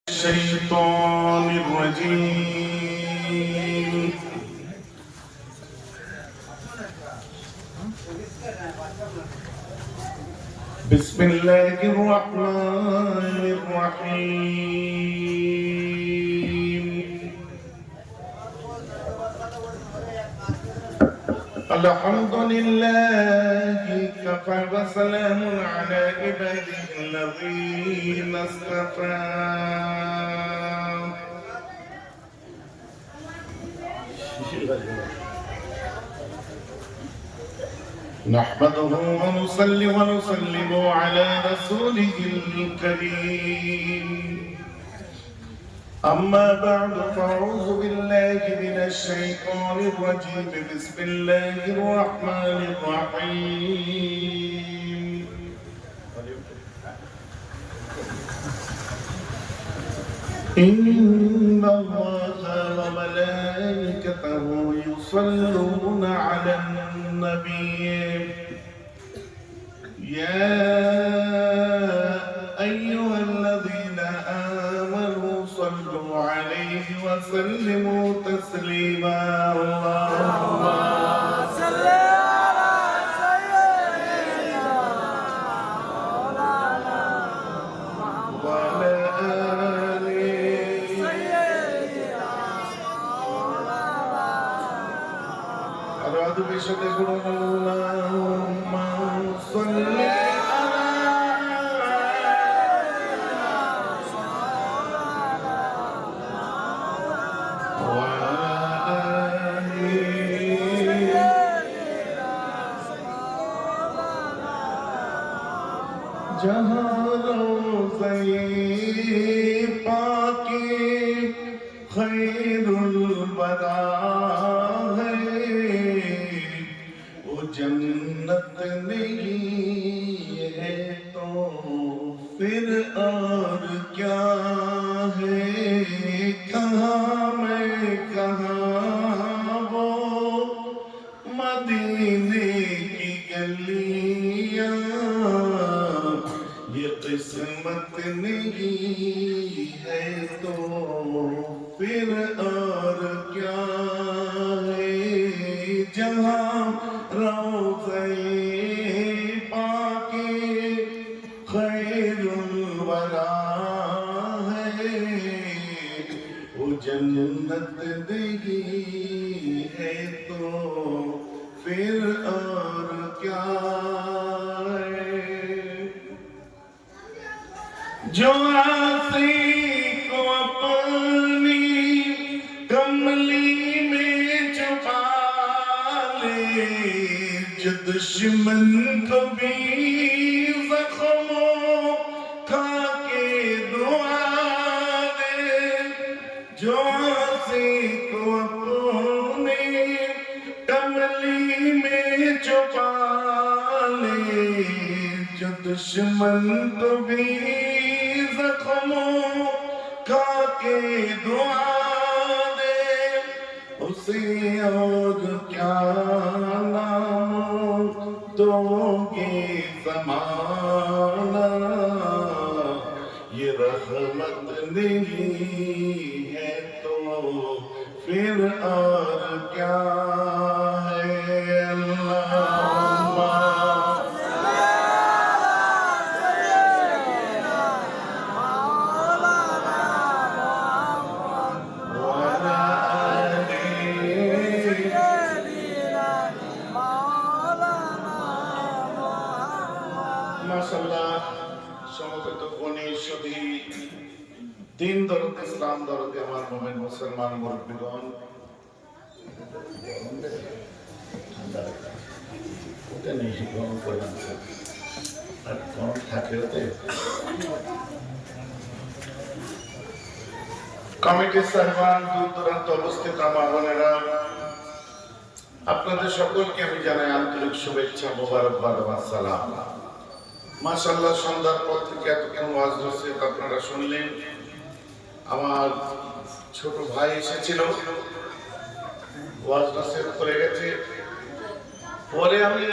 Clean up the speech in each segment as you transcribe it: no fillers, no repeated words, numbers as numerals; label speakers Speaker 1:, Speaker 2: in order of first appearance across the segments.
Speaker 1: الشيطان الرجيم بسم الله الرحمن الرحيم الحمد لله كفى وسلام على عباده الذين اصطفى نحمده ونصلي ونسلم على رسوله الكريم أما بعد فأعوذ بالله من الشيطان الرجيم بسم الله الرحمن الرحيم إن الله وملائكته يصلون على النبي يا أيها الذين آمنوا صلوا عليه وسلموا تسليما اللهم صل على سيدنا مولانا وعلى آل سيدنا مولانا أراد بشدة اللهم صل جہاں روضے پاکی خیر الورا ہے وہ جنت نہیں ہے تو پھر اور کیا ہے کہاں میں کہاں وہ مدینے کی گلیاں یہ قسمت نہیں ہے تو پھر اور کیا ہے جہاں روضے پاکی خیر الورا ہے وہ جنت نہیں ہے تو پھر اور کیا جو عاصی کو اپنی کملی میں چھپا لے جو دشمن کو بھی زخموں کھا کے دعا دے جو عاصی کو اپنی کملی میں چھپا لے جو دشمن کو بھی زخموں کھا کے دعا دے اسے اور کیا نام دو گے زمانہ یہ رحمت نہیں ہے تو پھر اور کیا ہے دین درد اسلام درد আমার মোমেন মুসলমান মুরব্বিগণ ওটা নেই গরম পরিমাণ আর গরম থাকে ওতে কমিটির সাহেবান দূর দূরান্ত অবস্থিত আমার বোনেরা আপনাদের সকলকে আমি জানাই আন্তরিক শুভেচ্ছা মোবারকবাদ ও সালাম মাশাআল্লাহ সন্ধ্যার পর থেকে এতক্ষণ ওয়াজ নসিহত আপনারা শুনলেন আমার ছোট ভাই এসেছিল ওয়াজ নসিহত করে গেছে পরে আমি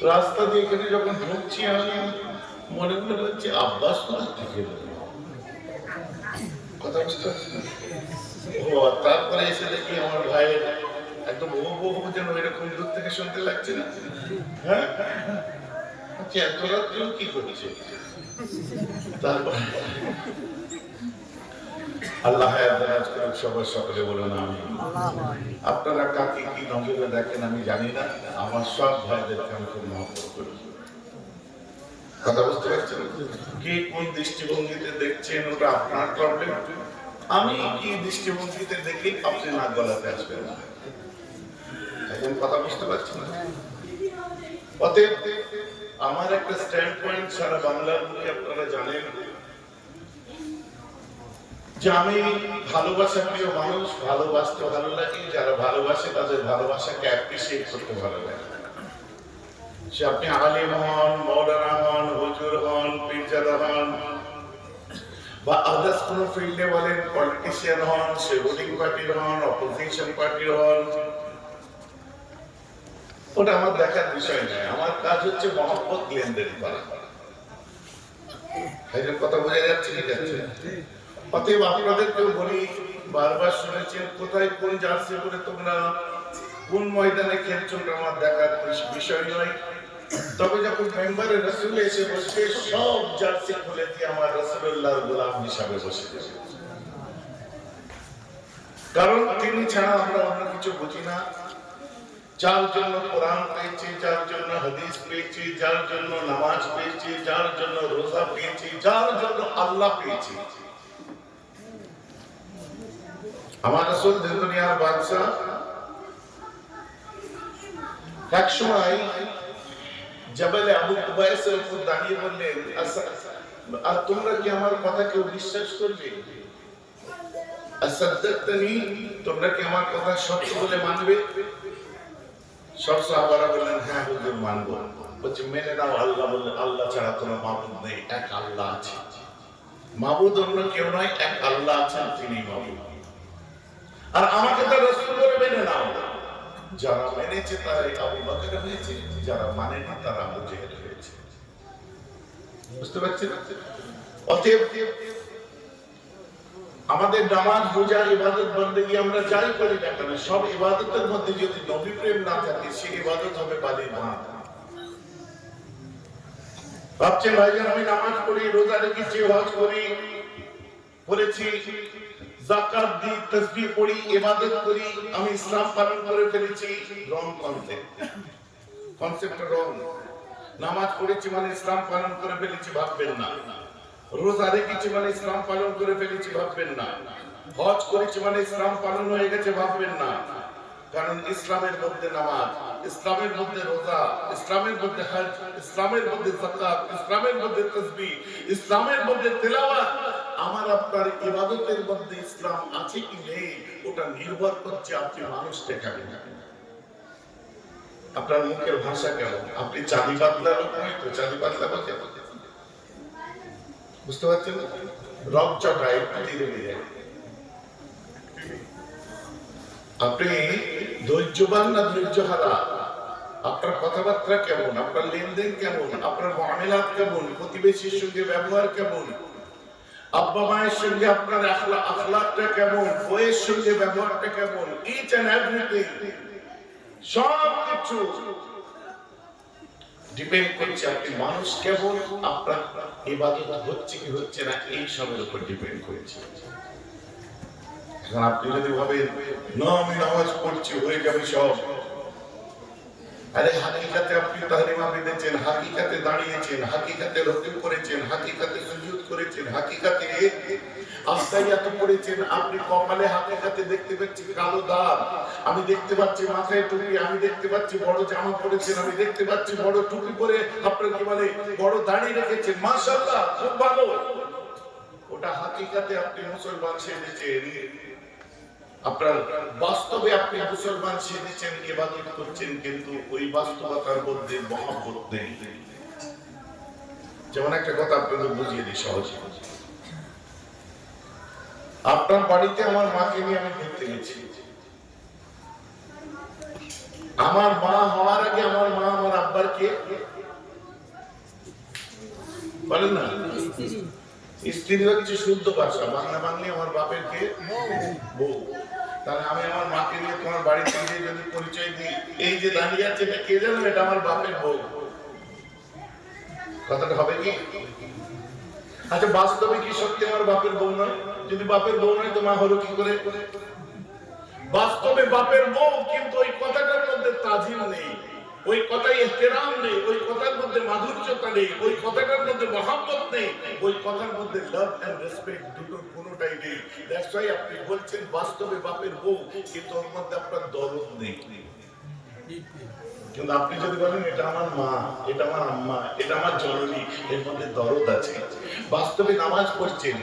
Speaker 1: রাস্তা দিয়ে এখানে যখন ঢুকছি আমি মনে মনে হচ্ছে আব্বাস কোথা থেকে এলো? কথা বুঝতে পারছি না। ও তারপরে এসে দেখি আমার ভাইয়ের একদম বহু যেন এরকম দূর থেকে শুনতে লাগছে না। হ্যাঁ, এত রাত্রেও কি করছে? তারপর আল্লাহ হায়াত করুক সবার, সকলে বলুন আমিন। আপনারা কাকে কি নজরে দেখেন আমি জানি না, আমার সব ভাইদেরকে আমি খুব মহব্বত করি। কথা বুঝতে পারছেন? কে কোন দৃষ্টিভঙ্গিতে দেখছেন ওটা আপনার প্রবলেম। আমি কি দৃষ্টিভঙ্গিতে দেখি আপনি নাক গলাতে আসবেন না। এখন কথা বুঝতে পারছেন না? অতএব আমার একটা স্ট্যান্ড পয়েন্ট সারা বাংলার বুকে আপনারা জানেন যে আমি ভালোবাসা প্রিয় মানুষ, ভালোবাসতে ভালো লাগে, যারা ভালোবাসে তাদের ভালোবাসাকে অ্যাপ্রিসিয়েট করতে ভালো লাগে। সে আপনি আলিম হন, মৌলানা হন, হুজুর হন, পীরজাদা হন, বা আদার্স কোন ফিল্ডে বলেন, পলিটিশিয়ান হন, সে রুলিং পার্টির হন, অপোজিশন পার্টির হন, ওটা আমার দেখার বিষয় নয়। আমার কাজ হচ্ছে মহব্বত লেনদেন করা। এর কথা বোঝা যাচ্ছে? ঠিক আছে। অতএব আপনাদেরকেও বলি, বারবার শুনেছেন কোথায় কোন জার্সি করে তোমরা কোন ময়দানে খেলছো ওটা আমার দেখার বিষয় নয়। তবে যখন মেম্বারে রাসূল এসে বসবে সব জার্সি খুলে দিয়ে আমার রাসূলুল্লাহর গোলাম হিসাবে বসে যাবে, কারণ তিনি ছাড়া আমরা অন্য কিছু বুঝি না। যার জন্য কোরআন পেয়েছি, যার জন্য হাদিস পেয়েছি, যার জন্য নামাজ পেয়েছি, যার জন্য রোজা পেয়েছি, যার জন্য আল্লাহ পেয়েছি, আমার রাসূল দুনিয়ার বাদশা। এক সময় জবলে আবু কুবাইসের উপর দাঁড়িয়ে বললেন, আর তোমরা কি আমার কথা কেউ বিশ্বাস করবে? আসাদদাতনি, তোমরা কি আমার কথা সত্য বলে মানবে? সব সাহাবারা বললেন, হ্যাঁ হুজুর মানব। বলছে, মেনে নাও আল্লাহ বললেন, আল্লাহ ছাড়া কোনো মাবুদ নেই, এক আল্লাহ আছে। মাবুদ অন্য কেউ নয়, এক আল্লাহ আছেন, তিনি মাবুদ। আর আমাকে তার রাসূল বলে মেনে নাও। যারা মেনেছে তারাই আবু বকর হয়েছে, যারা মানেনি তারা আবু জেহেল হয়েছে। বুঝতে পারছেন? অতএব আমাদের নামাজ, রোজা, ইবাদত, বন্দেগী আমরা যাই করি না কেন, সব ইবাদতের মধ্যে যদি নবী প্রেম না থাকে সেই ইবাদত হবে বালির ভাত। ভাবছেন ভাইজান আমি নামাজ পড়ি, রোজা রেখেছি, হজ করি, করেছি, যাকাত দিই, তাসবিহ পড়ি, ইবাদত করি, আমি ইসলাম পালন করে ফেলেছি। রং কনসেপ্ট রং। নামাজ পড়েছি মানে ইসলাম পালন করে ফেলেছি ভাববেন না। রোজা রেখেছি মানে ইসলাম পালন করে ফেলেছি ভাববেন না। হজ করেছি মানে ইসলাম পালন হয়ে গেছে ভাববেন না। কারণ ইসলামের মধ্যে নামাজ, ইসলামের মধ্যে রোজা, ইসলামের মধ্যে হজ, ইসলামের মধ্যে যাকাত, ইসলামের মধ্যে তাসবিহ, ইসলামের মধ্যে তেলাওয়াত, আমার আপনার ইবাদতের মধ্যে ইসলাম আছে কি নেই ওটা নির্ভর করছে আপনি মানুষটা কেমন, আপনার মুখের ভাষা কেমন। আপনি চাঁদি পাতলা লোক নয় তো, চাঁদি পাতলা বলতে বুঝতে পারছেন? রং চটায় ধীরে ধীরে। আপনি ধৈর্যবান না ধৈর্যহারা? আপনার কথাবার্তা কেমন, আপনার লেনদেন কেমন, আপনার মুআমিলাত কেমন, প্রতিবেশীর সঙ্গে ব্যবহার কেমন, আব্বা মায়ের সঙ্গে আপনার আখলাকটা কেমন, বইয়ের সঙ্গে ব্যবহারটা কেমন, ইচ এন্ড এভরিথিং, সব কিছু ডিপেন্ড করছে আপনি মানুষ কেমন, আপনার ইবাদত হচ্ছে কি হচ্ছে না এই সবের উপর ডিপেন্ড করছে। এখন আপনি যদি ভাবেন না আমি নামাজ পড়ছি হয়ে যাবে সব, আরে হাকিকাতে আপনি তাহরিমা বেঁধেছেন, হাকিকাতে দাঁড়িয়েছেন, হাকিকাতে রুকু করেছেন, হাকিকাতে সুজুদ করেছেন, হাকিকাতে আস্তাইয়াত পড়েছেন, আপনি কপালে হাকিকাতে দেখতে পাচ্ছি কালো দাগ, আমি দেখতে পাচ্ছি মাথায় টুপি, আমি দেখতে পাচ্ছি বড় জামা পরেছেন, আমি দেখতে পাচ্ছি বড় টুপি পরে আপনার কি বলে বড় দাড়ি রেখেছেন, মাশাআল্লাহ খুব ভালো। ওটা হাকিকাতে আপনি মুসলমান সেজেছেন, আপনার বাস্তবে আপনি মুসলমান সেজেছেন, ইবাদত করছেন, কিন্তু ওই বাস্তবতার মধ্যে মহব্বত নেই। যেমন একটা কথা আপনাদের বুঝিয়ে দিই সহজে। আপনার বাড়িতে আমার মাকে নিয়ে আমি ঘুরতে গেছি। আমার মা হওয়ার আগে আমার মা আমার আব্বার কে? বলেন না? স্ত্রী হচ্ছে শুদ্ধ ভাষা, বাংলা বাংলি আমার বাপের কে বউ। তাহলে আমি আমার মাকে নিয়ে তোমার বাড়িতে গিয়ে যদি পরিচয় দিই, এই যে দাঁড়িয়ে আছে এটা কে জানো? এটা আমার বাপের বউ। কথাটা হবে কি? আচ্ছা, বাস্তবে কি সত্যি আমার বাপের বউ নয়? যদি বাপের বউ নয় তো মা হলো কি করে? বাস্তবে বাপের বউ, কিন্তু ওই কথাটার মধ্যে তাজিম নেই, ওই কথায় ইহতিরাম নেই, ওই কথার মধ্যে মাধুর্যতা নেই, ওই কথাটার মধ্যে মহব্বত নেই, ওই কথার মধ্যে লাভ এন্ড রেসপেক্ট দুটোর কোনোটাই নেই। দ্যাটস ওয়াই আপনি বলছেন বাস্তবে বাপের বউ, কিন্তু ওর মধ্যে আপনার দরদ নেই। কিন্তু আপনি যদি বলেন এটা আমার মা, এটা আমার আম্মা, এটা আমার জননী, এর মধ্যে দরদ আছে। বাস্তবে নামাজ পড়ছেন,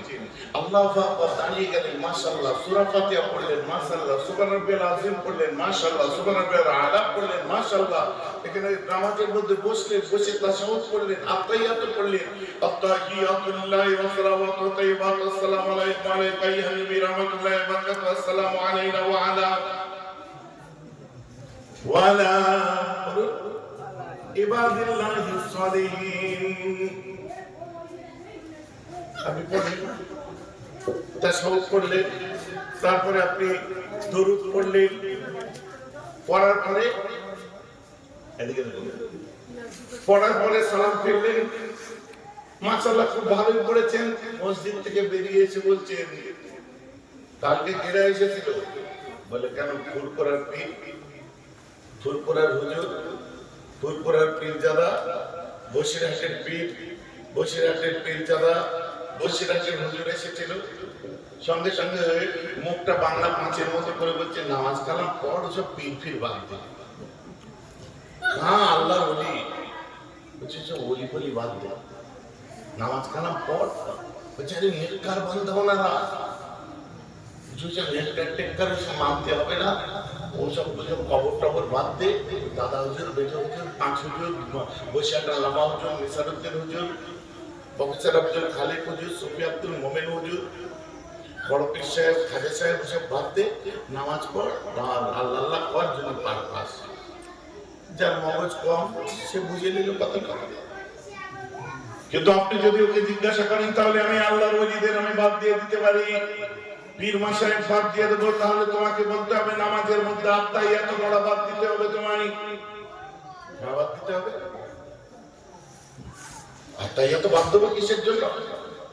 Speaker 1: আল্লাহু আকবার দাঁড়িয়ে গেলেন, মাশাআল্লাহ, সূরা ফাতিহা পড়লেন, মাশাআল্লাহ, সুবহান রাব্বিয়াল আযীম পড়লেন, মাশাআল্লাহ, সুবহান রাব্বিয়াল আলা পড়লেন, মাশাআল্লাহ। এখানে নামাজের মধ্যে বসলেন, বসে তাশাহুদ পড়লেন, আত্তাহিয়াত পড়লেন, আত্তাহিয়াতুল্লাহি ওয়া সালাওয়াতু তাইয়্যিবাতু আসসালামু আলাইকা ওয়া আলাইকা আইয়ুহান নবী রাহমাতুল্লাহি ওয়া বারাকাতুহু আসসালামু আলাইনা ওয়া আলা ওয়ালা ইবাদিল্লাহিস সালিহিন। আপনি পড়লেন, তাশাহুদ পড়লেন, তারপরে আপনি দরুদ পড়লেন, পড়ার পরে এদিকে দেখুন, পড়ার পরে সালাম ফিরলেন, মাশাআল্লাহ খুব ভালোই পড়েছেন। মসজিদ থেকে বেরিয়ে এসে বলছেন কালকে কেরা এসেছিল? বলে কেন? ফুরফুরার পীর, ফুরফুরার হুজুর, ফুরফুরার পীরজাদা, বসিরহাটের পীর, বসিরহাটের পীরজাদা, বসিরহাটের হুজুর এসেছিল। সঙ্গে সঙ্গে মুখটা বাংলা পাঁচের মতো করে বলছে নামাজ কালাম পড়, ওসব পীর ফির বাদ দে। হ্যাঁ, আল্লাহ ওলি বলছে সব ওলি ফলি বাদ দে, নামাজ কালাম পড়। বলছে আরে নেককার বান্দাওয়ানারা, নেককার টেক্কার ওসব মানতে হবে না, ওসব কবর টবর বাদ দে। দাদা হুজুর, বেজা হুজুর, পাঁচ হুজুর, বৈশাখ লামা হুজুর, নিসারুদ্দিন হুজুর, প্রফেসর আব্দুল খালিক হুজুর, সুফি আব্দুল মোমেন হুজুর, বড় পীর সাহেব, খাজা সাহেব, ওসব বাদ দে, নামাজ পড় আর আল্লাহ আল্লাহ কর, যদি পার পাস। যার মগজ কম সে বুঝে নিল কথাটা। কিন্তু আপনি যদি ওকে জিজ্ঞাসা করেন তাহলে আমি আল্লাহর ওলিদের আমি বাদ দিয়ে দিতে পারি, পীর মাশায়েখ বাদ দিয়ে দেবো, তাহলে তোমাকে বলতে হবে নামাজের মধ্যে আত্তাহিয়াত পড়া বাদ দিতে হবে, তোমায় বাদ দিতে হবে। আত্তাহিয়াত বাদ দেবো কিসের জন্য?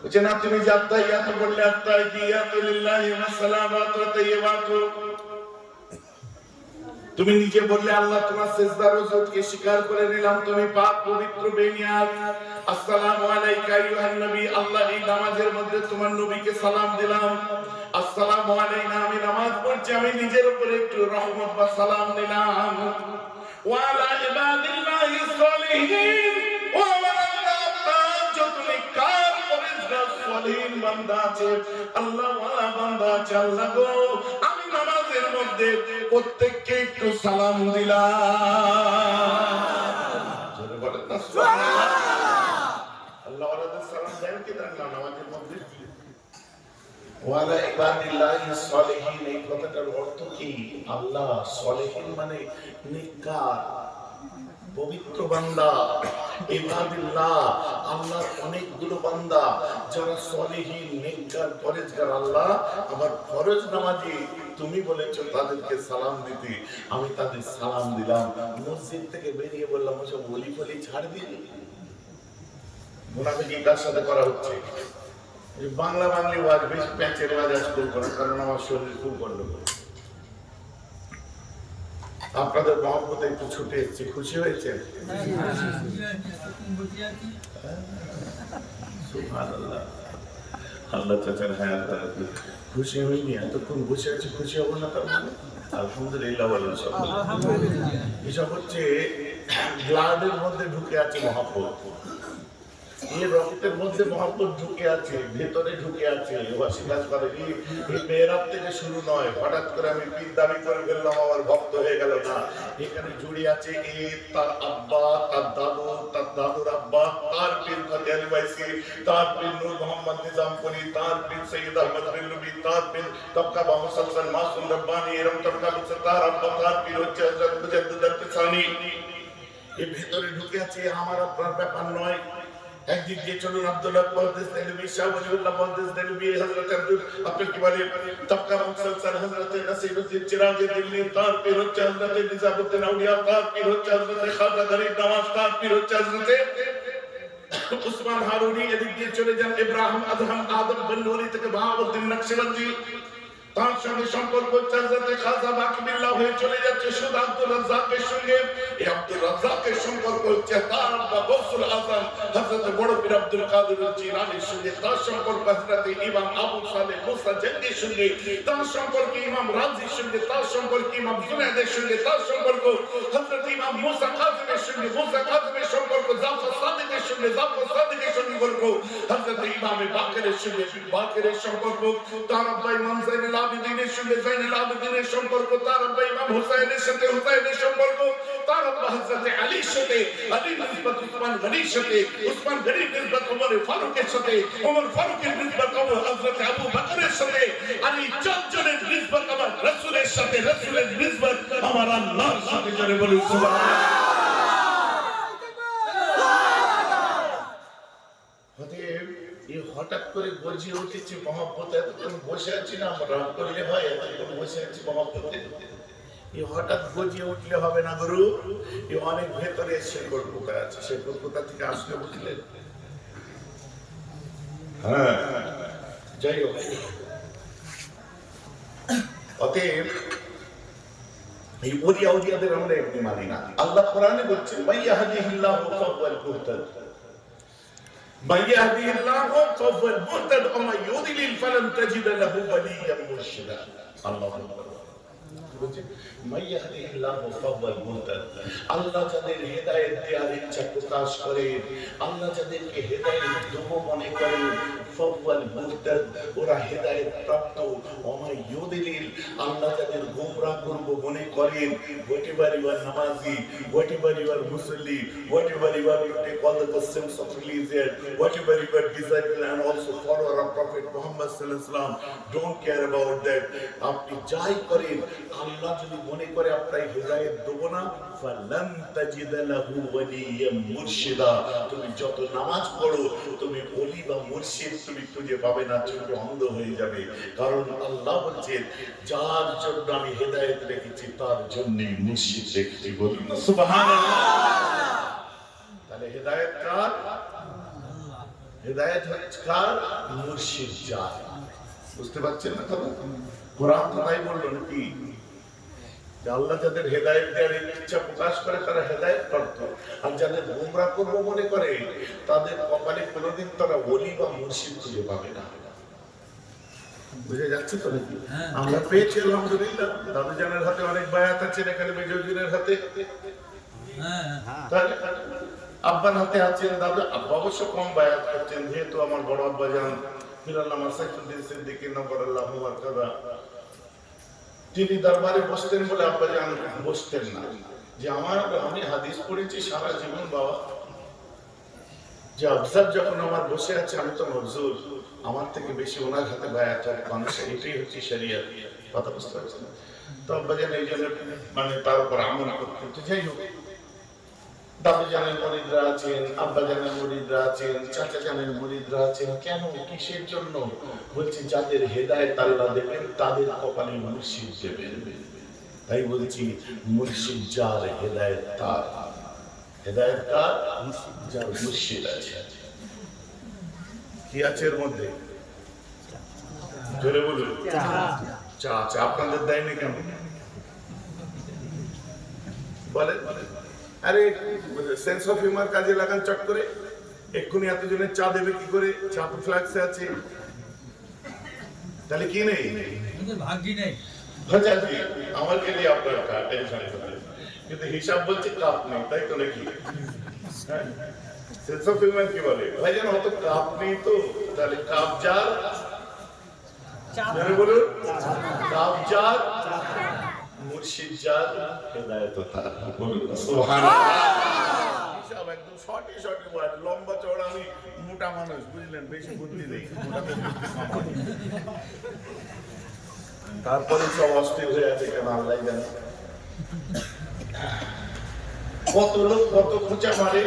Speaker 1: বলছে না, তুমি যে আত্তাহিয়াত বললে, আত্তাহিয়াতু লিল্লাহি ওয়া সালামাতু ওয়া তাইয়্যিবাতু, তুমি নিজে বললে আল্লাহ তোমার সিজদার ওজুদকে স্বীকার করে নিলাম, তুমি পাক পবিত্র বেনিয়াত। আসসালামু আলাইকা আইয়ুহান নবী, আল্লাহ এই নামাজের মধ্যে তোমার নবীকে সালাম দিলাম। আসসালামু আলাইনা, আমি নামাজ পড়ছি, আমি নিজের উপরে একটু রহমত বা সালাম দিলাম। ওয়া আলা ইবাদিল্লাহিস সালিহিন, ওয়া আলা যত নেককার পরেজগার সালিহিন বান্দা আছে, আল্লাহ ওয়ালা বান্দা আছে, আল্লাহ গো আমি নামাজের মধ্যে প্রত্যেককে একটু সালাম দিলাম। জোরে বলেন না সুবহানাল্লাহ। আল্লাহ ওয়ালাদের সালাম দেন কি দেন না নামাজের মধ্যে? ওয়ালা ইবাদিল্লাহিস সালিহিন, এই কথাটার অর্থ কি? আল্লাহ সালিহিন মানে নেককার পবিত্র বান্দা, ইবাদিল্লাহ আল্লাহর অনেকগুলো বান্দা যারা সালিহিন, নেককার, পরেজগার। আল্লাহ আমার ফরজ নামাজি তুমি বলেছো তাদেরকে সালাম দিতে, আমি তাদের সালাম দিলাম। মসজিদ থেকে বেরিয়ে বললাম ওসব ওলি ফলি ছাড় দিয়ে। মুনাফিকি কার সাথে করা হচ্ছে? বাংলা বাংলি ওয়াজ, বেশি প্যাচের ওয়াজ আজকাল করে, কারণ আমার শরীর খুব গন্ডগোল। আপনাদের মহব্বতে একটু ছুটে এসেছে, খুশি হয়েছে? সুবহানাল্লাহ, আল্লাহ চাচার হায়াত রাখবে। খুশি হইনি, এতক্ষণ বসে আছে, খুশি হবো না তার মানে? আলহামদুলিল্লাহ বলেন সব। এসব হচ্ছে ব্লাডের মধ্যে ঢুকে আছে মহব্বত, এই রক্তের মধ্যে মহব্বত ঢুকে আছে, ভেতরে ঢুকে আছে। ওয়াসিলাত করে এই মেহরাব থেকে শুরু নয়, হঠাৎ করে আমি পীর দাবি করে ফেললাম আমার ভক্ত হয়ে গেল না। এখানে জুড়ে আছে তার আব্বা, তার দাদু, তার দাদুর আব্বা, তার পীর ফতেহ আলী বাইসি, তার পীর নূর মোহাম্মদ নিজামপুরি, তার পীর সৈয়দ আহমদ বিল্লুবি, তার পীর তবকা বা মুসলসল মাসুম রব্বানি, এরকম তবকা হচ্ছে তার আব্বা, তার পীর হচ্ছে হযরত মুজাদ্দিদ আল-কিসানি। এই ভেতরে ঢুকে আছে, আমার আপনার ব্যাপার নয়। একদিক দিয়ে চলুন আব্দুল্লাহ মুহাদ্দিস দেলবি, শাহ ওয়ালিউল্লাহ মুহাদ্দিস দেলবি, হযরত আব্দুল কি বলে তবকা মুসলসল, হযরত নসিবউদ্দিন চিরাজি দিল্লি, তার পীর হচ্ছে হযরত নিজামউদ্দিন আউলিয়া, তার পীর হচ্ছে হযরত খাজা গরিব নওয়াজ, তার পীর হচ্ছে হযরত উসমান হারুনি। এদিক দিয়ে চলে যান ইব্রাহিম আদহাম আদম বন্নুরি থেকে বাহাউদ্দিন নকশবন্দি, তার সঙ্গে সম্পর্ক হযরত খাজা বাকিবিল্লাহ হয়ে চলে যাচ্ছে শুধু আব্দুর রাজ্জাকের সঙ্গে। এই আব্দুর রাজ্জাকের সম্পর্ক হচ্ছে তার আব্বা গৌসুল আজম হযরত বড় পীর আব্দুল কাদের জিলানীর সঙ্গে, তার সম্পর্ক হযরত ইমাম আবু সালেহ মুসা জঙ্গির সঙ্গে, তার সম্পর্ক ইমাম রাজির সঙ্গে, তার সম্পর্ক ইমাম জুনায়েদের সঙ্গে, তার সম্পর্ক হযরত ইমাম মুসা কাযিমের সঙ্গে, মুসা কাযিমের সম্পর্ক জাফর সাদিকের সঙ্গে, জাফর সাদিকের সম্পর্ক হযরত ইমাম বাকেরের সঙ্গে, বাকেরের সম্পর্ক তার আব্বা ইমাম জাইনুল আবেদিনের সঙ্গে, জাইনুল আবেদিনের সম্পর্ক তার আব্বা ইমাম হুসাইনের সাথে, হুসাইনের সম্পর্ক তার আব্বা হযরত আলীর সাথে, আলীর নিসবত উসমান গনির সাথে, উসমান গনির নিসবত ওমর ফারুকের সাথে, ওমর ফারুকের নিসবত হযরত আবু বকরের সাথে, আলী চারজনের নিসবত আমার রাসূলের সাথে, রাসূলের নিসবত আমার আল্লাহর সাথে। জোরে বলুন সুবহানাল্লাহ। হঠাৎ করে গর্জিয়ে উঠেছে মহব্বতে, এতক্ষণ বসে আছি না, আমরা রাগ করলে হয়, এতক্ষণ বসে আছি মহব্বতে, এই হঠাৎ গর্জিয়ে উঠলে হবে না গুরু। এই অনেক ভেতরে শেকড় পোকা আছে, শেকড় পোকা থেকে আসলে বুঝলেন। হ্যাঁ, যাই হোক, অতএব এই ওলিয়া ওলিয়াদের আমরা এমনি মানি না। আল্লাহ কোরআনে বলছেন মাইয়াহদিহিল্লাহু ফাহুয়াল মুহতাদ, من يهده الله فهو المهتد ومن يضلل فلن تجد له وليا مرشدا। الله اكبر। من يهده الله فهو المهتد, আল্লাহ যাদের হেদায়েত দেওয়ার ইচ্ছা প্রকাশ করেন, আল্লাহ যাদেরকে হেদায়েত দেব মনে করেন, ফাহুয়াল মুহতাদ, ওরা হেদায়েত প্রাপ্ত। ওমাই ইউদিলিল, আল্লাহ যাদের গোমরাহ করব মনে করেন, whatever you are namazi, whatever you are musalli, whatever you are you take all the customs of religion, whatever you are disciple and also follower of Prophet Muhammad sallallahu alaihi wasallam, don't care about that. আপনি যাই করেন, আল্লাহ যদি মনে করে আপনার হেদায়েত দেব না, ফালান তাজিদ লাহু ওয়ালিয়াম মুরশিদা, তুমি যত নামাজ পড়ো তুমি ওলি বা মুর্শিদ তুমি খুঁজে পাবে না, চোখে অন্ধ হয়ে যাবে। কারণ আল্লাহ বলছেন যার জন্য আমি হেদায়েত রেখেছি তার জন্যই মুর্শিদ রেখেছি। বলুন সুবহানাল্লাহ। তাহলে হেদায়েত কার? হেদায়েত হচ্ছে কার? মুর্শিদ যার। বুঝতে পারছেন না কথা? কোরআন তো তাই বললো নাকি, আল্লাহ যাদের হেদায়েত দেওয়ার ইচ্ছা প্রকাশ করে তারা হেদায়েত প্রাপ্ত, আর যাদের গোমরাহ করব মনে করে তাদের কপালে কোনোদিন তারা ওলি বা মুর্শিদ খুঁজে পাবে না। বুঝে যাচ্ছে তো নাকি? আমরা পেয়েছি আলহামদুলিল্লাহ। দাদু জানের হাতে অনেক বায়াত আছেন, এখানে মেজরুদ্দিনের হাতে, আব্বার হাতে আছেন। দাদু আব্বা অবশ্য কম বায়াত করছেন, যেহেতু আমার বড় আব্বা জান ফিরাল্লাহ সাইফুদ্দিন সিদ্দিকী নবরাল্লাহু মারকাদা, তিনি দরবারে বসতেন বলে আব্বা জান বসতেন না। যে আমি হাদিস পড়েছি সারা জীবন বাবা, যে আফসার যখন আমার বসে আছে আমি তো মজুর, আমার থেকে বেশি ওনার হাতে বায়াত হয় মানুষ, এটাই হচ্ছে শরিয়ত। কথা বুঝতে পারছেন? তো আব্বা জান এই জন্য মানে তার উপর আমল করতে। যাই হোক, দাদু জানের মুরিদরা আছেন, আব্বা জানের মুরিদরা আছেন, চাচা জানের মুরিদরা আছেন। কেন, কিসের জন্য? বলছে যাদের হেদায়েত আল্লাহ দেবেন তাদের কপালে মুর্শিদ দেবেন। তাই বলছি মুর্শিদ যার হেদায়েত তার। হেদায়েত কার? যার মুর্শিদ আছে। কি আছে এর মধ্যে? জোরে বলুন। চা। চা আপনাদের দেয়নি কেন বলেন? আরে সেন্স অফ হিউমার কাজে লাগান চট করে। এক্ষুনি এতজনের চা দেবে কি করে? চা তো ফ্লাক্সে আছে, তাহলে কি নেই? ভাগ্যি নেই। আমার কে দিয়ে আপনার টেনশন করবে, কিন্তু হিসাব বলছে কাপ নেই, তাই তো নাকি? সেন্স অফ হিউমার কি বলে? ভাই যেন হয়তো কাপ নেই, তো তাহলে কাপ যার, বলুন কাপ যার, মুর্শিদ যার, হেদায়েত তার। বলুন সুবহানাল্লাহ। হিসাব একদম শর্টে শর্টে ওয়ার্ড, লম্বা চওড়া। আমি মোটা মানুষ, বুঝলেন, বেশি বুদ্ধি নেই, তারপরে সব অস্থির হয়ে আছে কেন আল্লাহ জানে। কত লোক কত খোঁচা মারে,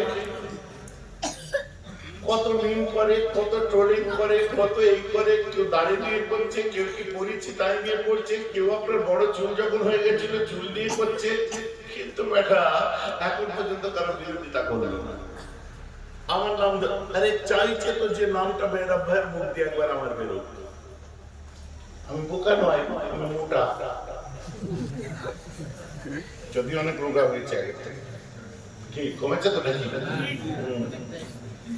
Speaker 1: কত মিম করে, কত ট্রোলিং করে, কত এই করে, কেউ দাড়ি নিয়ে করছে, কেউ কি পরিচিত তাই নিয়ে করছে, কেউ আপনার বড় চুল যখন হয়ে গেছিল চুল দিয়ে করছে, কিন্তু বেটা এখন পর্যন্ত কারো বিরোধিতা করলো না। আমার নাম আরে চাইছে তো যে নামটা মেয়েরা ভাইয়ের মুখ দিয়ে একবার আমার বেরো। আমি বোকা নয়, আমি মোটা, যদি অনেক রোগা হয়েছে আগে থেকে। কি কমেছে তো নাকি?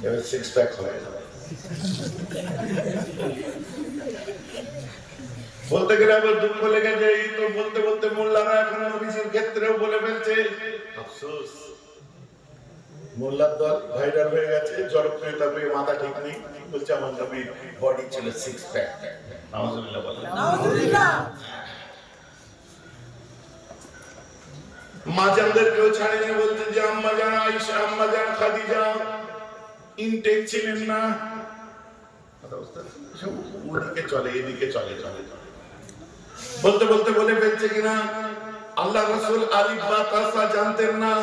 Speaker 1: এবার সিক্স প্যাক হয়ে যাবে। বলতে গেলে আবার দুঃখ লেগে যায়। এই তো বলতে বলতে মোল্লারা এখন নবীজির ক্ষেত্রেও বলে ফেলছে। আফসোস, মোল্লার দল ভাইরাল হয়ে গেছে, জনপ্রিয়তা পেয়ে মাথা ঠিক নেই। বলছে আমার নবীর বডি ছিল সিক্স প্যাক। নাউজুবিল্লাহ বলেন। নাউজুবিল্লাহ। মাজানদেরকেও ছাড়েনি, বলতে যে আম্মা জান আয়েশা, আম্মা জান খাদিজা ইনটেক ছিলেন না। ওদিকে চলে এদিকে চলে চলে বলতে বলতে বলে ফেলছে কিনা আল্লাহ রাসূল আলিফ বা তাসা জানতেন না,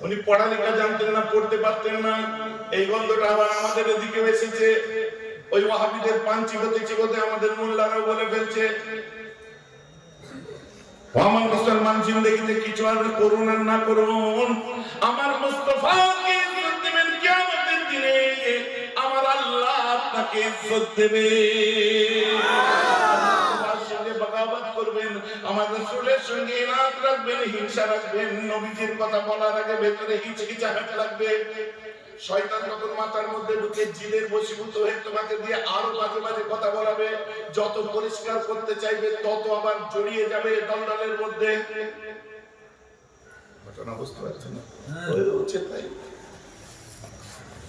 Speaker 1: উনি পড়ালেখা জানতেন না, পড়তে পারতেন না। এই গন্ধটা আবার আমাদের এদিকে এসেছে। ওই ওয়াহাবিদের পান চিবোতে চিবোতে আমাদের মোল্লারাও বলে ফেলছে। আমার মুসলমান জিন্দেগিতে কিছু আর করুন আর না করুন, আমার মুস্তাফাকে ইজ্জত দিবেন কিয়ামতের দিনে, আমার আল্লাহ আপনাকে ইজ্জত দেবে। আমার সঙ্গে বগাবত করবেন, আমার রাসূলের সঙ্গে ইনাত রাখবেন, হিংসা রাখবেন, নবীজির কথা বলার আগে ভেতরে হিচকিচাহট লাগবে। শয়তান যখন মাথার মধ্যে ঢুকে জিনের বশীভূত হয়ে তোমাকে দিয়ে আরো বাজে বাজে কথা বলাবে, যত পরিষ্কার করতে চাইবে তত আবার জড়িয়ে যাবে দলদলের মধ্যে। ঘটনা বুঝতে পারছেন না? হচ্ছে তাই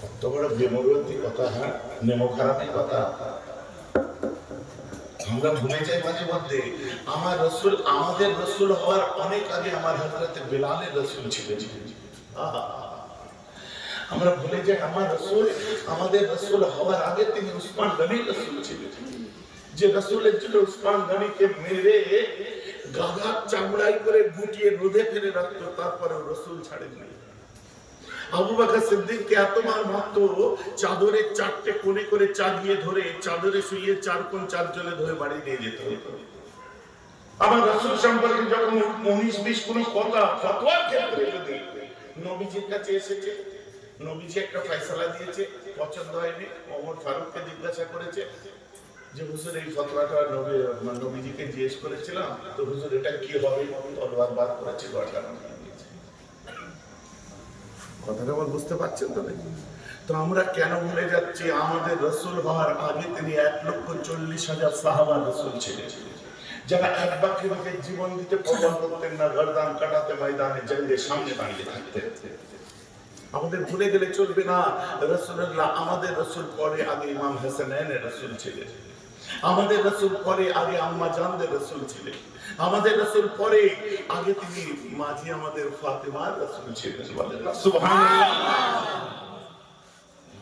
Speaker 1: কত বড় বেমরতি কথা, হ্যাঁ নেমো খারাপের কথা আমরা ভুলে যাই মাঝে মধ্যে। আমার রাসূল, আমাদের রাসূল হওয়ার অনেক আগে আমার হযরতে বেলালের রাসূল ছিলেন। আমরা ভুলে যাই আমার রাসূল, আমাদের রাসূল হওয়ার আগে তিনি উসমান গনির রাসূল ছিলেন, যে রাসূলের জন্য উসমান গনিকে মেরে গাধার চামড়াই করে গুটিয়ে রোদে ফেলে রাখতো, তারপরে রাসূল ছাড়েননি। আবু বকর সিদ্দিককে এত মার মারতো, চাদরে চারটে কোণে করে চাগিয়ে ধরে চাদরে শুইয়ে চার কোণ চারজনে ধরে বাড়ি নিয়ে যেত। আমার রাসূল সম্পর্কে যখন 19-20 কোনো কথা ফতোয়ার ক্ষেত্রে যদি নবীজির কাছে এসেছে, নবীজি একটা ফয়সালা দিয়েছে, পছন্দ হয়নি, ওমর ফারুককে জিজ্ঞাসা করেছে যে হুজুর এই ফতোয়াটা নবীজিকে জিজ্ঞেস করেছিলাম, তো হুজুর এটা কি হবে, তরবার বার করেছে, গড়া বানিয়ে দিয়েছে। কথাটা বল বুঝতে পারছেন তো? তো আমরা কেন ভুলে যাচ্ছি আমাদের রাসূল হওয়ার আগে তিনি 1,40,000 সাহাবা রাসূল ছিলেন, যারা এক বাক্যে জীবন দিতে পরোয়া করতেন না, গর্দান কাটাতে ময়দানে জঙ্গের সামনে দাঁড়িয়ে থাকতেন। আমাদের ভুলে গেলে চলবে না। রাসূলুল্লাহ, আমাদের রাসূল পরে আগে ইমাম হাসানাইনের রাসূল ছিলেন, আমাদের রাসূল পরে আগে আম্মা জানদের রাসূল ছিলেন, আমাদের রাসূল পরে আগে তিনি মাঝি আমাদের ফাতেমার রাসূল ছিলেন। বলেন সুবহানাল্লাহ।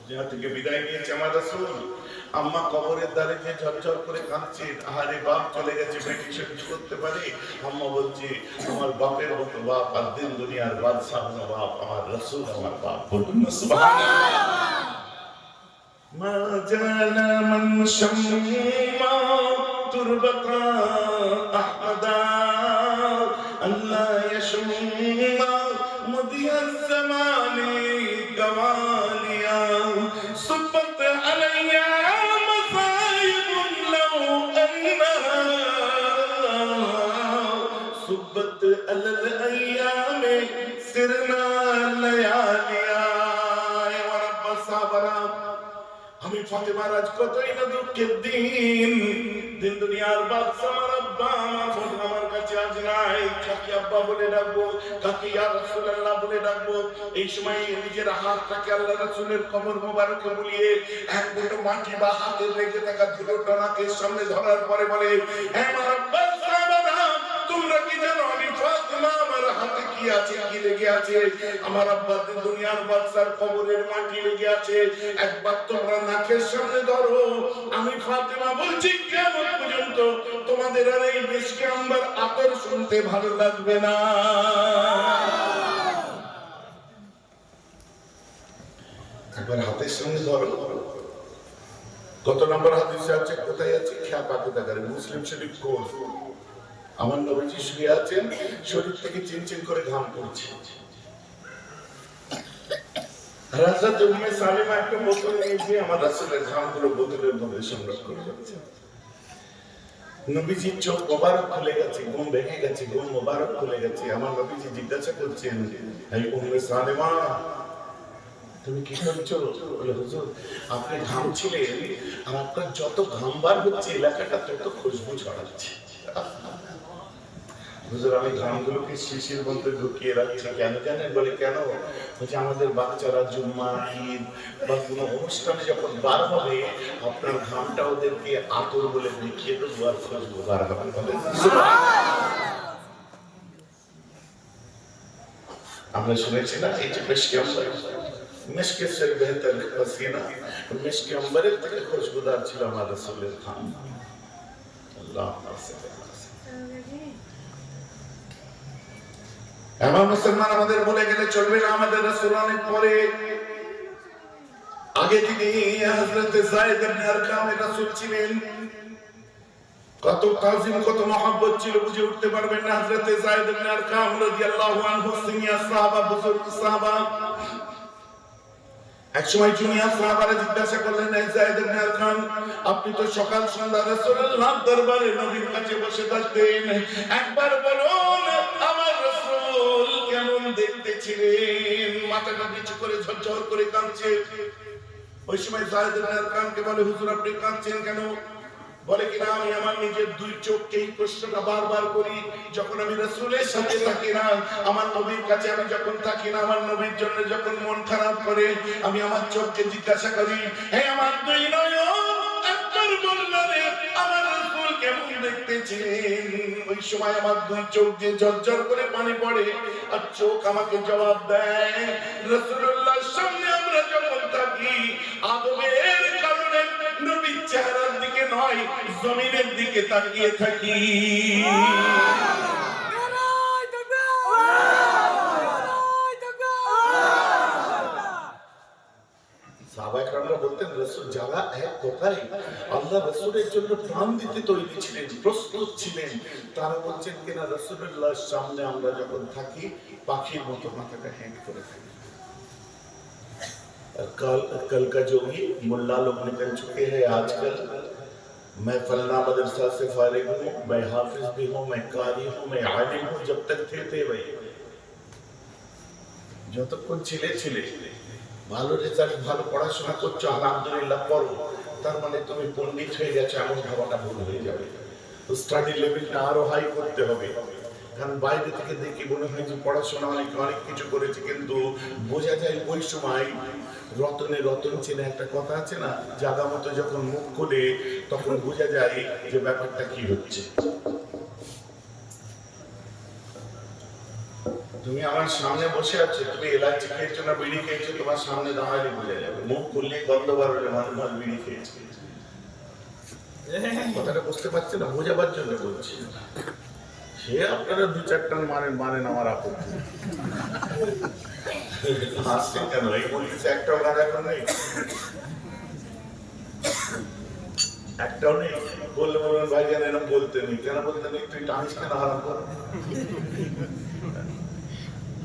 Speaker 1: যার থেকে বিদায় নিয়েছে আমার রাসূল, আম্মা কবরের দ্বারে যে ঝরঝর করে কাঁদছেন, আহারে বাপ চলে গেছে, বেটি সে কিছু করতে পারে। আম্মা বলছে আমার বাপের মতো বাপ আর দিন দুনিয়ার বাদশাহ বাপ আমার রাসূল আমার বাপ। বলুন সুবহানাল্লাহ। মা জানা মান শাম্মা তুরবাতা আহমাদা আল্লাহ ইয়াশম্মা মুদিয়াজ জামানি কামালিয়া সুবত আলাইয়া মাসাইবুন লাউ আন্নাহা সুবত আলাল আইয়ামে সিরনা লায়ালিয়া ওয়া রাব্বাস সাবরা। আমি ফাতেমার আজ কতই না দুঃখের দিন, দিন দুনিয়ার বাদশা আমার আব্বা আমার কাছে আজ নাই। কাকে আব্বা বলে ডাকবো, কাকে ইয়া রাসূলুল্লাহ বলে ডাকবো। এই সময় নিজের হাতটাকে আল্লাহ রাসূলের কবর মোবারকে বুলিয়ে এক মুঠো মাটি বা হাতে রেখে থাকা ধুলোটা নাকের সামনে ধরার পরে বলে, হে আমার আব্বা সাহাবারা, তোমরা কি জানো আমি ফাতেমা, আমার হাতে কি আছে, কি লেগে আছে? আমার আব্বা দুনিয়ার বাদশার কবরের মাটি লেগে আছে, একবার তোমরা নাকের সামনে ধরো। আমি ফাতেমা বলছি কিয়ামত পর্যন্ত তোমাদের আর এই মিশকে আম্বার আতর শুনতে ভালো লাগবে না। একবার হাতের সঙ্গে ধরো। কত নম্বর হাদিসে আছে, কোথায় আছে? খেয়া পাতে তাকারে, মুসলিম শরীফ কোর্স। আমার নবীজি শুয়ে আছেন, শরীর থেকে চিনচিন করে ঘাম পড়ছে। হযরত উম্মে সালেমা একটা বোতল নিয়ে গিয়ে আমার রাসূলের ঘামগুলো বোতলের মধ্যে সংগ্রহ করে যাচ্ছে। নবীজির চোখ মোবারক খুলে গেছে, ঘুম ভেঙে গেছে, ঘুম মোবারক খুলে গেছে। আমার নবীজি জিজ্ঞাসা করছেন, এই উম্মে সালেমা তুমি কি করছো? বলে, হুজুর আপনি ঘামছিলেন, আর আপনার যত ঘাম বার হচ্ছে এলাকাটা তত খুশবু ছড়াচ্ছে। হুজুর আমি ঘামগুলোকে শিশির মধ্যে ঢুকিয়ে রাখছি। কেন জানেন? বলে কেন? বলছে আমাদের বাচ্চারা জুম্মা, ঈদ বা কোনো অনুষ্ঠানে যখন বার হবে, আপনার ঘামটা ওদেরকে আতর বলে দেখিয়ে দেবো, আর খুশবু বার হবে। আমরা শুনেছি না, এই যে মিশকে আম্বার, মিশকে সে বেহতর পসিনা, মিশকে আম্বারের থেকে খুশবুদার ছিল আমার রাসূলের ঘাম। আল্লাহ এমন মুসলমান আমাদের বলে গেলে চলবে না। আমাদের রাসূল অনেক পরে, আগে তিনি হযরত যায়েদ ইবনে আরকামের রাসূল ছিলেন। কত তাজিম, কত মহব্বত ছিল বুঝে উঠতে পারবেন না। হযরত যায়েদ ইবনে আরকাম রাদিয়াল্লাহু আনহু সিনিয়র সাহাবা, বুজুর্গ সাহাবা। একসময় জুনিয়র সাহাবারা জিজ্ঞাসা করলেন, এই যায়েদ ইবনে আরকাম আপনি তো সকাল সন্ধ্যা রাসূলুল্লাহর দরবারে নবীর কাছে বসে থাকতেন, একবার বলুন আমার রাসূল কেমন দেখতে ছিলেন? মাথাটা নিচু করে ঝরঝর করে কাঁদছে। ওই সময় যায়েদ ইবনে আরকামকে বলে, হুজুর আপনি কাঁদছেন কেন? বলে কিনা আমি আমার নিজের দুই চোখকে এই প্রশ্নটা বারবার করি, যখন আমি রাসূলের সাথে থাকি না, আমার নবীর কাছে আমি যখন থাকি না, আমার নবীর জন্য যখন মন খারাপ করে, আমি আমার চোখকে জিজ্ঞাসা করি, হে আমার দুই নয়ন একবার বলনা রে আমার রাসূল কেমন দেখতে ছিলেন? ওই সময় আমার দুই চোখ দিয়ে ঝরঝর করে পানি পড়ে, আর চোখ আমাকে জবাব দেয়, রাসূলুল্লাহর সামনে আমরা যখন থাকি আদবের কারণে নবীর চেহারার দিকে নয়, জমিনের দিকে তাকিয়ে থাকি। সাহাবায়ে-কেরামরা বলতেন রাসূল যারা এক কথায় আল্লাহ রাসূলের জন্য প্রাণ দিতে তৈরি ছিলেন, প্রস্তুত ছিলেন, তারা বলছেন কিনা রাসূলুল্লাহর সামনে আমরা যখন থাকি পাখির মতো মাথাটা হ্যাং করে থাকি। कल का जो भी मुल्ला लोग निकल चुके हैं आजकल, मैं फलना मदरसा से फारिग हूँ, मैं हाफिज भी हूँ, मैं कारी हूँ, मैं आलिम हूँ, जब तक थे भाई যতক্ষণ ছিলে ভালো রেজাল্ট, ভালো পড়াশোনা করছো আলহামদুলিল্লাহ করো, তার মানে তুমি পণ্ডিত হয়ে গেছো এমন ভাবাটা ভুল হয়ে যাবে। স্টাডি লেভেলটা আরো হাই করতে হবে। কারণ বাইরে থেকে দেখি মনে হয় যে পড়াশোনা অনেক কিছু করেছে, কিন্তু বোঝা যায় ওই সময় রতনে রতন চেনে একটা কথা আছে না, জাগা মতো যখন মুখ খুলে তখন বোঝা যায় যে ব্যাপারটা কি হচ্ছে। তুমি আমার সামনে বসে আছো, তুমি এলাচি খেয়েছো না বিড়ি খেয়েছো, তোমার সামনে দাঁড়ালে বোঝা যাবে। মুখ খুললে গন্ধ বার হলে মানুষ বিড়ি খেয়েছে। কথাটা বুঝতে পারছে না, বোঝাবার জন্য বলছি। সে আপনারা দু চারটা মারেন আমার আপত্তি। হাসছেন কেন? এই বলছে একটাও গাঁজা এখন নেই, একটাও নেই। বললে বলবেন ভাইজান এরকম বলতে নেই। কেন বলতে নেই? তুই টানিস কেন হারাম কর?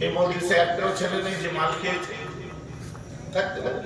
Speaker 1: এই মজলিসে একটাও ছেলে নেই যে মাল খেয়েছে, থাকতে পারে।